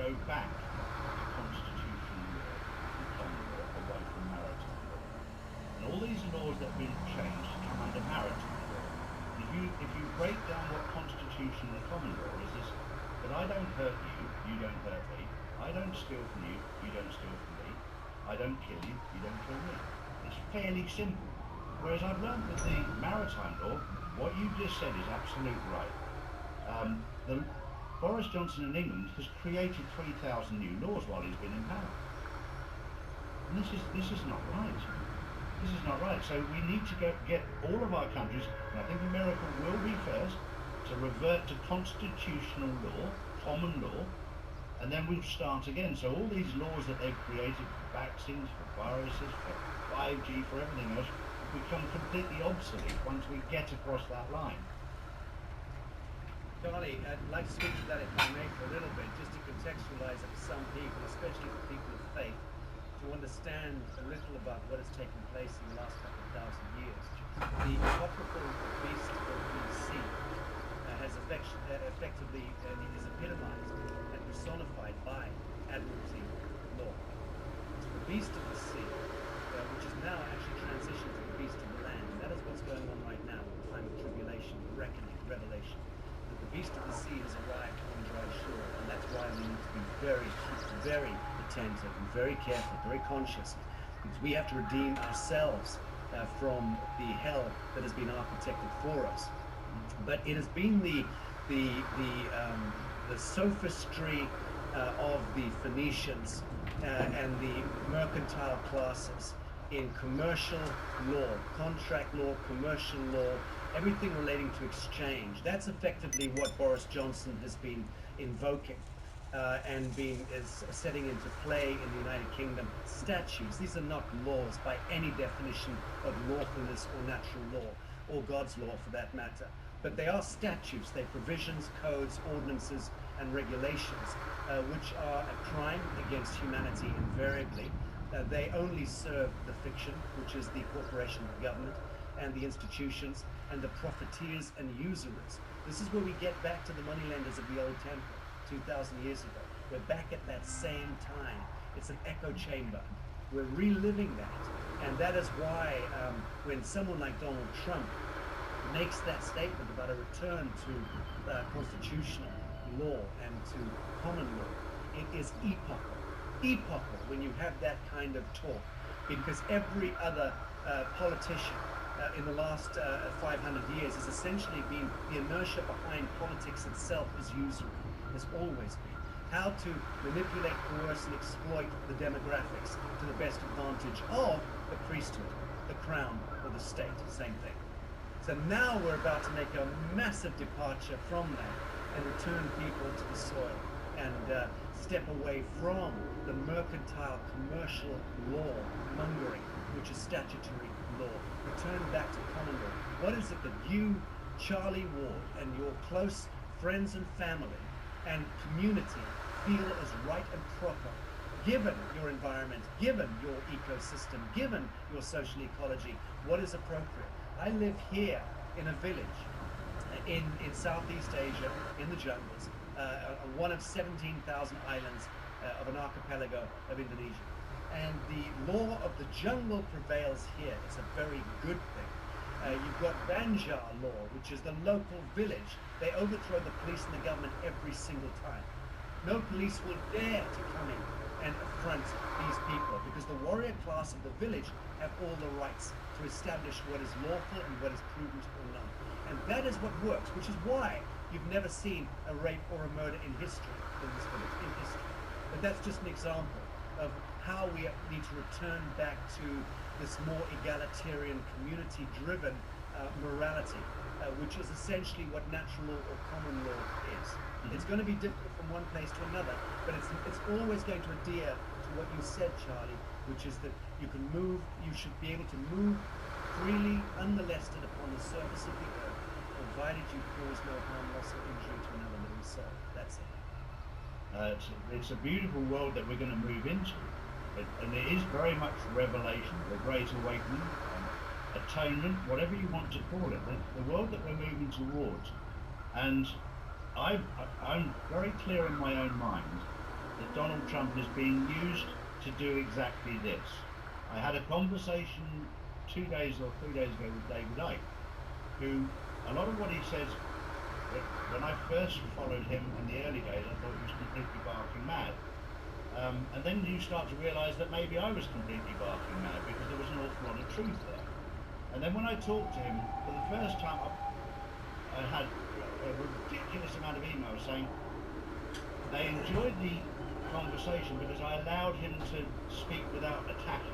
go back to constitutional law and common law away from maritime law. And all these laws that have been changed come under maritime law. And if you break down what constitutional and common law is that I don't hurt you, you don't hurt me. I don't steal from you, you don't steal from me. I don't kill you, you don't kill me. It's fairly simple. Whereas I've learned that the maritime law, what you just said is absolute right. Boris Johnson in England has created 3,000 new laws while he's been in power. And this is not right. This is not right. So we need to get all of our countries, and I think America will be first, to revert to constitutional law, common law, and then we'll start again. So all these laws that they've created for vaccines, for viruses, for 5G, for everything else, become completely obsolete once we get across that line. Charlie, I'd like to speak to that if I may for a little bit, just to contextualize it for some people, especially for people of faith, to understand a little about what has taken place in the last couple of thousand years. The apocryphal beast of the sea has effectively is epitomized and personified by Admiralty law. The beast of the sea, which is now actually transitioned to the beast of the land, and that is what's going on right now with the time of tribulation, reckoning, revelation. That the beast of the sea has arrived on dry shore, and that's why we need to be very, very attentive and very careful, very conscious, because we have to redeem ourselves from the hell that has been architected for us. But it has been the sophistry of the Phoenicians and the mercantile classes in commercial law, contract law, commercial law, everything relating to exchange. That's effectively what Boris Johnson has been invoking and is setting into play in the United Kingdom. Statutes, these are not laws by any definition of lawfulness or natural law, or God's law for that matter. But they are statutes, they're provisions, codes, ordinances, and regulations, which are a crime against humanity invariably. They only serve the fiction, which is the corporation of government, and the institutions, and the profiteers and usurers. This is where we get back to the moneylenders of the old temple, 2,000 years ago. We're back at that same time. It's an echo chamber. We're reliving that. And that is why when someone like Donald Trump makes that statement about a return to constitutional law and to common law, it is epochal when you have that kind of talk, because every other politician in the last 500 years has essentially been, the inertia behind politics itself is usury, has always been. How to manipulate, coerce, and exploit the demographics to the best advantage of the priesthood, the crown, or the state, same thing. So now we're about to make a massive departure from that and return people to the soil and step away from the mercantile commercial law mongering, which is statutory law. Return back to common law. What is it that you, Charlie Ward, and your close friends and family and community feel is right and proper, given your environment, given your ecosystem, given your social ecology? What is appropriate? I live here in a village in Southeast Asia, in the jungles, one of 17,000 islands of an archipelago of Indonesia. And the law of the jungle prevails here. It's a very good thing. You've got Banjar law, which is the local village. They overthrow the police and the government every single time. No police will dare to come in and affront these people, because the warrior class of the village have all the rights to establish what is lawful and what is prudent or not. And that is what works, which is why you've never seen a rape or a murder in history in this village, in history. But that's just an example of how we need to return back to this more egalitarian, community-driven morality, which is essentially what natural law or common law is. It's going to be different from one place to another, but it's always going to adhere to what you said, Charlie, which is that you can move, you should be able to move freely, unmolested upon the surface of the earth, provided you cause no harm, loss, or injury to another living soul. That's it. It's a beautiful world that we're going to move into, and it is very much revelation, the Great Awakening, atonement, whatever you want to call it, the world that we're moving towards. And I'm very clear in my own mind that Donald Trump is being used to do exactly this. I had a conversation 2 days or 3 days ago with David Icke, who, a lot of what he says, when I first followed him in the early days, I thought he was completely barking mad. And then you start to realise that maybe I was completely barking mad because there was an awful lot of truth there. And then when I talked to him, for the first time, I had a ridiculous amount of emails saying they enjoyed the conversation because I allowed him to speak without attacking them.